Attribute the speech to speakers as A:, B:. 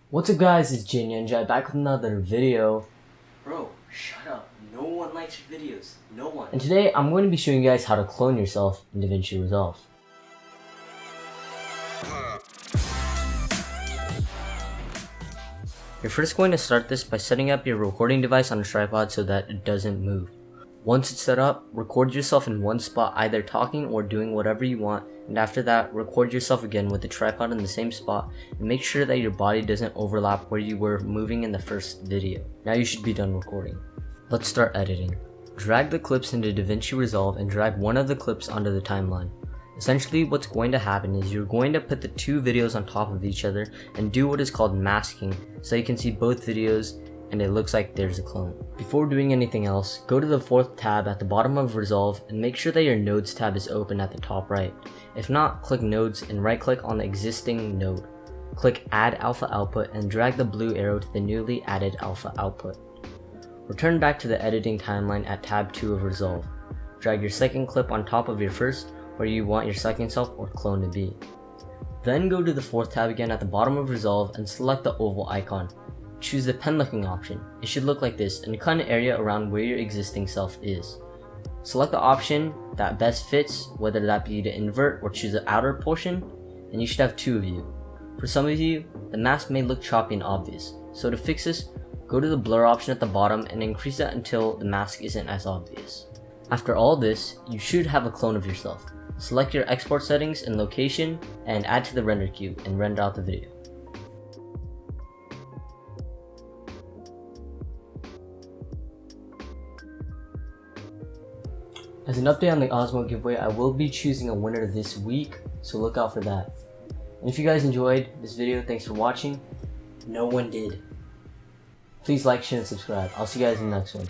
A: What's up guys, it's Jay back with another video.
B: Bro, shut up. No one likes your videos. No one.
A: And today I'm going to be showing you guys how to clone yourself in Davinci Resolve. You're first going to start this by setting up your recording device on a tripod so that it doesn't move. Once it's set up, record yourself in one spot, either talking or doing whatever you want, and after that, record yourself again with the tripod in the same spot, and make sure that your body doesn't overlap where you were moving in the first video. Now you should be done recording. Let's start editing. Drag the clips into Davinci Resolve and drag one of the clips onto the timeline. Essentially, what's going to happen is you're going to put the two videos on top of each other and do what is called masking, so you can see both videos and it looks like there's a clone. Before doing anything else, go to the fourth tab at the bottom of Resolve and make sure that your nodes tab is open at the top right. If not, click nodes and right click on the existing node. Click add alpha output and drag the blue arrow to the newly added alpha output. Return back to the editing timeline at tab 2 of Resolve. Drag your second clip on top of your first where you want your second self or clone to be. Then go to the fourth tab again at the bottom of Resolve and select the oval icon. Choose the pen looking option. It should look like this and cut an area around where your existing self is. Select the option that best fits, whether that be to invert or choose the outer portion, and you should have two of you. For some of you, the mask may look choppy and obvious, so to fix this, go to the blur option at the bottom and increase that until the mask isn't as obvious. After all this, you should have a clone of yourself. Select your export settings and location and add to the render queue and render out the video. As an update on the Osmo giveaway, I will be choosing a winner this week, so look out for that. And if you guys enjoyed this video, thanks for watching.
B: No one did.
A: Please like, share, and subscribe. I'll see you guys in the next one.